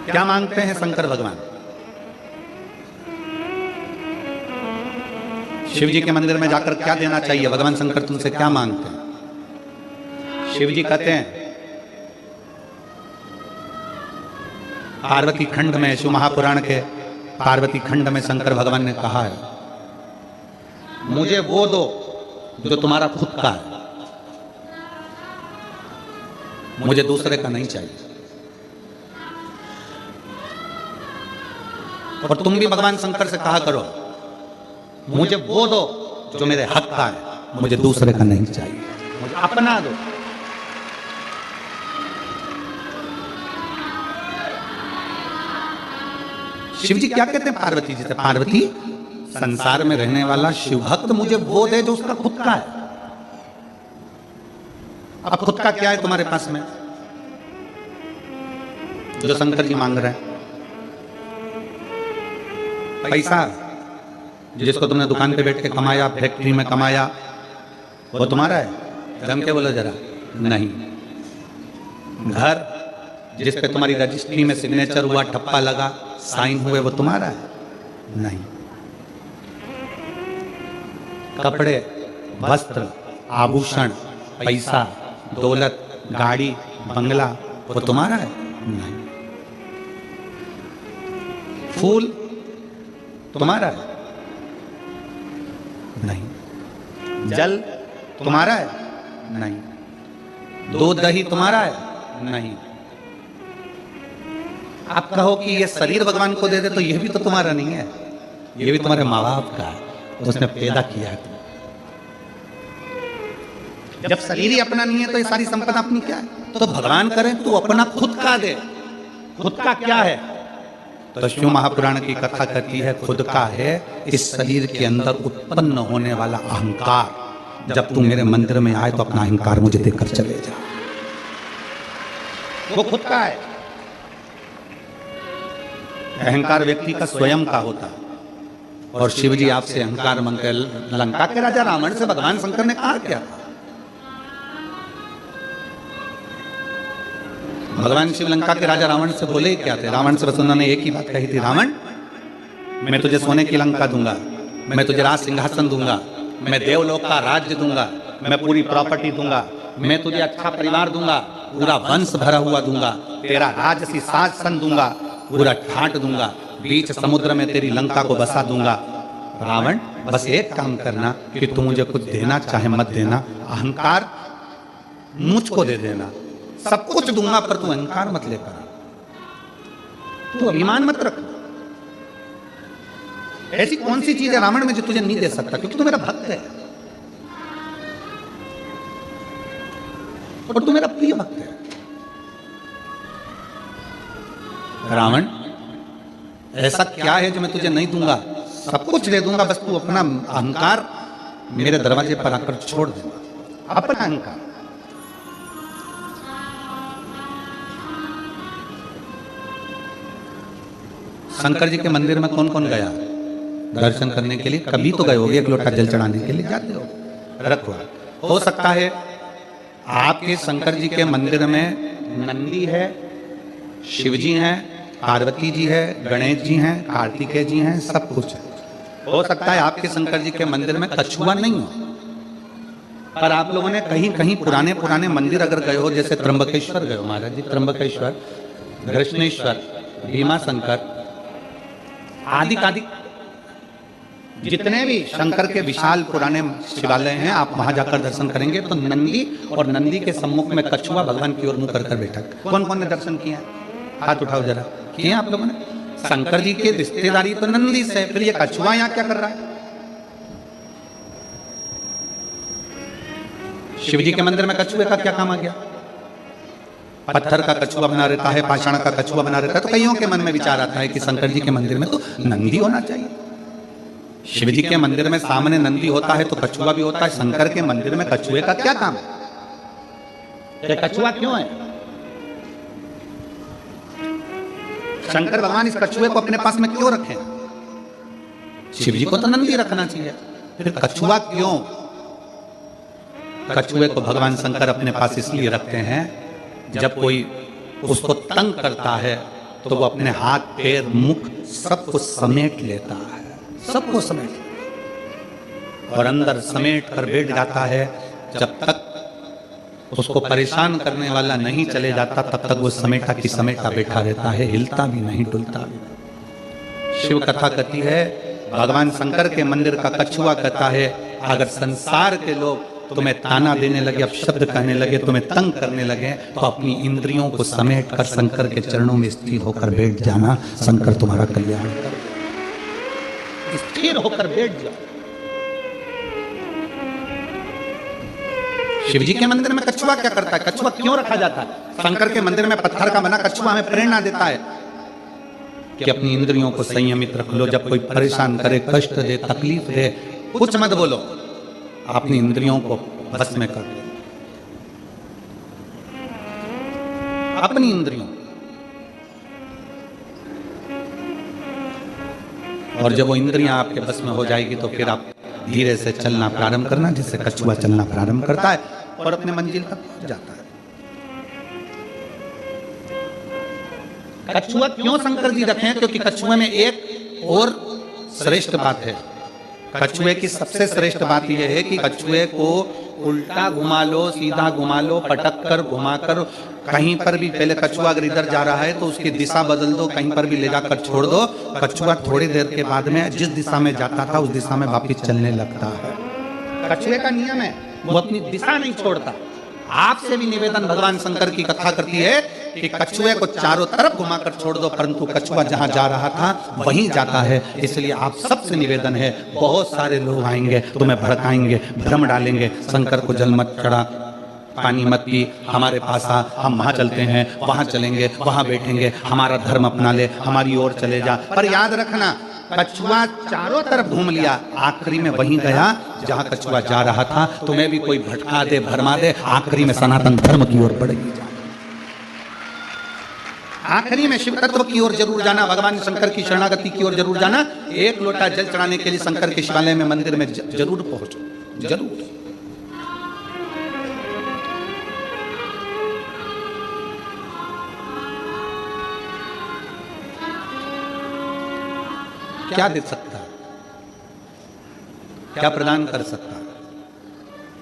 क्या मांगते हैं शंकर भगवान? शिव जी के मंदिर में जाकर क्या देना चाहिए? भगवान शंकर तुमसे क्या मांगते हैं? शिव जी कहते हैं, पार्वती खंड में, शिव महापुराण के पार्वती खंड में शंकर भगवान ने कहा है, मुझे वो दो जो तुम्हारा खुद का है, मुझे दूसरे का नहीं चाहिए। और तुम भी भगवान शंकर से कहा करो, मुझे वो दो जो मेरे हक का है, मुझे दूसरे का नहीं चाहिए, मुझे अपना दो। शिव जी क्या कहते हैं पार्वती जी से? पार्वती, संसार में रहने वाला शिव भक्त मुझे वो दे जो उसका खुद का है। अब खुद का क्या है तुम्हारे पास में जो शंकर जी मांग रहे हैं? पैसा, जिसको तुमने दुकान पे बैठ के कमाया, फैक्ट्री में कमाया, वो तुम्हारा है? जम के बोलो जरा। नहीं। घर, जिस पे तुम्हारी रजिस्ट्री में सिग्नेचर हुआ, ठप्पा लगा, साइन हुए, वो तुम्हारा है? नहीं। कपड़े, वस्त्र, आभूषण, पैसा, दौलत, गाड़ी, बंगला, वो तुम्हारा है? नहीं। फूल तुम्हारा है? नहीं। जल तुम्हारा है? नहीं। दूध दही तुम्हारा है? नहीं। आप कहो कि ये शरीर भगवान को दे दे, तो ये भी तो तुम्हारा नहीं है, ये भी तुम्हारे माँ बाप का है, तो उसने पैदा किया है। जब शरीर ही अपना नहीं है तो ये सारी संपदा अपनी क्या है? तो भगवान करे तू अपना खुद का दे। खुद का क्या है? तो शिव महापुराण की कथा कहती है, खुद का है इस शरीर के अंदर उत्पन्न होने वाला अहंकार। जब तू मेरे मंदिर में आए तो अपना अहंकार मुझे देकर चले जा, वो खुद का है। अहंकार व्यक्ति का स्वयं का होता है। और शिव जी आपसे अहंकार मांगते। लंका के राजा रावण से भगवान शंकर ने कहा क्या? भगवान शिव लंका के राजा रावण से बोले क्या थे? रावण से बस उन्होंने एक ही बात कही थी, रावण मैं तुझे सोने की लंका दूंगा, मैं तुझे राज सिंहासन दूंगा, मैं देवलोक का राज्य दूंगा, मैं पूरी प्रॉपर्टी दूंगा, मैं तुझे अच्छा परिवार दूंगा, पूरा वंश भरा हुआ दूंगा, तेरा राजसी शासन दूंगा, पूरा ठाट दूंगा, बीच समुद्र में तेरी लंका को बसा दूंगा। रावण बस एक काम करना कि तू मुझे कुछ देना चाहे मत देना, अहंकार मुझको दे देना, सब कुछ दूंगा, पर तू अहंकार मत लेकर, तू अभिमान मत रख। ऐसी कौन सी चीज है रावण में जो तुझे नहीं दे सकता? क्योंकि तू मेरा भक्त है और तू मेरा प्रिय भक्त है। रावण ऐसा क्या है जो मैं तुझे नहीं दूंगा? सब कुछ दे दूंगा, बस तू अपना अहंकार मेरे दरवाजे पर आकर छोड़ दे, अपना अहंकार। शंकर जी के मंदिर में कौन कौन गया दर्शन करने के लिए? कभी तो गए होगे, एक लोटा जल चढ़ाने के लिए जाते हो, रखो। हो सकता है आपके शंकर जी के मंदिर में नंदी है, शिव जी हैं, पार्वती जी है, गणेश जी हैं, कार्तिकेय जी हैं, सब कुछ है। हो सकता है आपके शंकर जी के मंदिर में कछुआ नहीं हो, पर आप लोगों ने कहीं कहीं पुराने पुराने मंदिर अगर गए हो, जैसे त्र्यंबकेश्वर गए हो महाराज जी, त्र्यंबकेश्वर, कृष्णेश्वर, भीमा शंकर आदि आदि जितने भी शंकर के विशाल पुराने शिवालय हैं, आप वहां जाकर दर्शन करेंगे तो नंदी और नंदी के सम्मुख में कछुआ भगवान की ओर मुंह कर बैठा। कौन कौन ने दर्शन किए हैं? हाथ उठाओ जरा। किए आप लोगों ने? शंकर जी की रिश्तेदारी तो नंदी से, फिर ये कछुआ यहाँ क्या कर रहा है? शिव जी के मंदिर में कछुए का क्या काम आ गया? पत्थर का कछुआ बना रहता है, पाषाण का कछुआ बना रहता है, तो कईयों के मन में विचार आता है कि शंकर जी के मंदिर में तो नंदी होना चाहिए। शिव जी के मंदिर में सामने नंदी होता है तो कछुआ भी होता है, शंकर के मंदिर में कछुए का क्या काम है? ये कछुआ क्यों है? शंकर भगवान इस कछुए को अपने पास में क्यों रखें? शिव जी को तो नंदी रखना चाहिए, फिर कछुआ क्यों? कछुए को भगवान शंकर अपने पास इसलिए रखते हैं, जब कोई उसको तंग करता है तो वो अपने हाथ पैर मुख सबको समेट लेता है, सबको समेट लेता है और अंदर समेट कर बैठ जाता है। जब तक उसको परेशान करने वाला नहीं चले जाता तब तक वो समेटा की समेटा बैठा रहता है, हिलता भी नहीं, डुलता भी नहीं। शिव कथा कहती है, भगवान शंकर के मंदिर का कछुआ कहता है, अगर संसार के लोग तुम्हें ताना देने लगे, अपशब्द कहने लगे, तुम्हें तंग करने लगे, तो अपनी इंद्रियों को समेट कर शंकर के चरणों में स्थिर होकर बैठ जाना, शंकर तुम्हारा कल्याण कर। स्थिर होकर बैठ जाओ। शिव जी के मंदिर में कछुआ क्या करता है? कछुआ क्यों रखा जाता है? शंकर के मंदिर में पत्थर का बना कछुआ हमें प्रेरणा देता है कि अपनी इंद्रियों को संयमित रख लो। जब कोई परेशान करे, कष्ट दे, तकलीफ दे, कुछ मत बोलो, अपनी इंद्रियों को बस में कर लो, अपनी इंद्रियों। और जब वो इंद्रियां आपके बस में हो जाएगी तो फिर आप धीरे से चलना प्रारंभ करना, जिससे कछुआ चलना प्रारंभ करता है और अपने मंजिल तक पहुंच जाता है। कछुआ क्यों शंकर जी रखे हैं? क्योंकि कछुए में एक और श्रेष्ठ बात है। कछुए की सबसे श्रेष्ठ बात यह है कि कछुए को उल्टा घुमा लो, सीधा घुमा लो, पटक कर घुमा कर, कहीं पर भी, पहले कछुआ अगर इधर जा रहा है तो उसकी दिशा बदल दो, कहीं पर भी ले जाकर छोड़ दो, कछुआ थोड़ी देर के बाद में जिस दिशा में जाता था उस दिशा में वापस चलने लगता है। कछुए का नियम है, वो अपनी दिशा नहीं छोड़ता। आपसे भी निवेदन भगवान शंकर की कथा करती है कि कछुए को चारों तरफ घुमाकर छोड़ दो, परंतु कछुआ जहां जा रहा था वहीं जाता है। इसलिए आप सबसे निवेदन है, बहुत सारे लोग आएंगे, तुम्हें भड़काएंगे, भ्रम डालेंगे, शंकर को जल मत चढ़ा, पानी मत पी, हमारे पास आ, हम वहां चलते हैं, वहां चलेंगे, वहां बैठेंगे, हमारा धर्म अपना ले, हमारी ओर चले जा। पर याद रखना, कछुआ चारों तरफ घूम लिया, आखिरी में वहीं गया जहां कछुआ जा रहा था। तुम्हें भी कोई भटका दे, भरमा दे, आखिरी में सनातन धर्म की ओर बढ़ेगी, आखिरी में शिव तत्व की ओर जरूर जाना, भगवान शंकर की शरणागति की ओर जरूर जाना। एक लोटा जल चढ़ाने के लिए शंकर के शिवालय में, मंदिर में जरूर पहुंचो, जरूर। क्या दे सकता है? क्या प्रदान कर सकता है?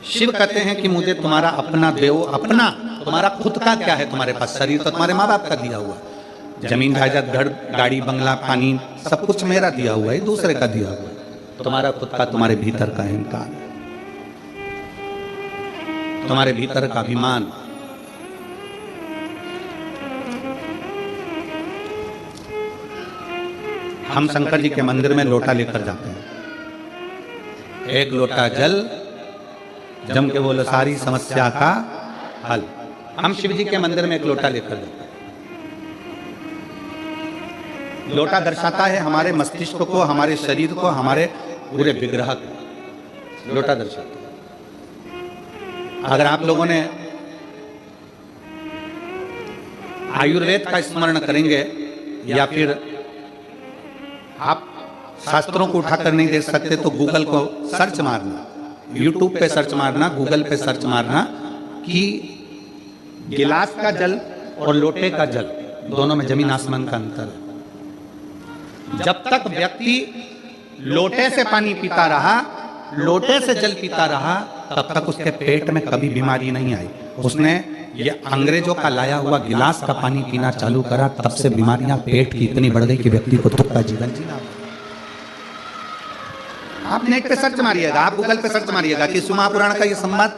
शिव कहते हैं कि मुझे तुम्हारा अपना दो, अपना, तुम्हारा खुद का क्या है तुम्हारे पास? शरीर तो तुम्हारे माँ बाप का दिया हुआ, जमीन जायदाद, घर, गाड़ी, बंगला, पानी, सब कुछ मेरा दिया हुआ है, दूसरे का दिया हुआ है। तुम्हारा खुद का, तुम्हारे भीतर का अहंकार, तुम्हारे भीतर का अभिमान। हम शंकर जी के मंदिर में लोटा लेकर जाते हैं, एक लोटा जल, जम के बोलो सारी समस्या का हल। हम शिव जी के मंदिर में एक लोटा लेकर जाते हैं। लोटा दर्शाता है हमारे मस्तिष्क को, हमारे शरीर को, हमारे पूरे विग्रह को, लोटा दर्शाता है। अगर आप लोगों ने आयुर्वेद का स्मरण करेंगे या फिर आप शास्त्रों को उठाकर नहीं देख सकते तो गूगल को सर्च मारना, यूट्यूब पे सर्च मारना, गूगल पे सर्च मारना कि गिलास का जल और लोटे का जल, दोनों में जमीन आसमान का अंतर है। जब तक व्यक्ति लोटे से पानी पीता रहा, लोटे से जल पीता रहा, तब तक उसके पेट में कभी बीमारी नहीं आई। उसने ये अंग्रेजों का लाया हुआ गिलास का पानी पीना चालू करा, तब से बीमारियां पेट की इतनी बढ़ गई कि व्यक्ति को दुख का जीवन जीना। आप नेट पे सर्च मारिएगा, आप गूगल पे सर्च मारिएगा कि सुमा पुराण का ये संवाद,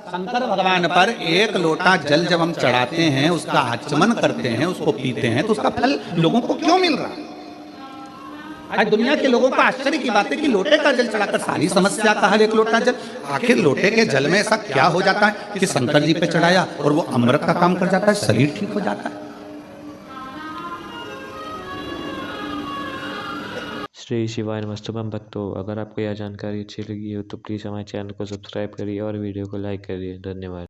शंकर भगवान पर एक लोटा जल जब हम चढ़ाते हैं, उसका आचमन करते हैं, उसको पीते हैं, तो उसका फल लोगों को क्यों मिल रहा है? आज दुनिया के लोगों को आश्चर्य की बात है कि लोटे का जल चढ़ाकर सारी समस्या का हल, एक लोटा जल। आखिर लोटे के जल में ऐसा क्या हो जाता है कि शंकर जी पे चढ़ाया और वो अमृत का काम कर जाता है, शरीर ठीक हो जाता है। श्री शिवाय नमस्तुभ्यं भक्तों, अगर आपको यह जानकारी अच्छी लगी हो तो प्लीज़ हमारे चैनल को सब्सक्राइब करिए और वीडियो को लाइक करिए। धन्यवाद।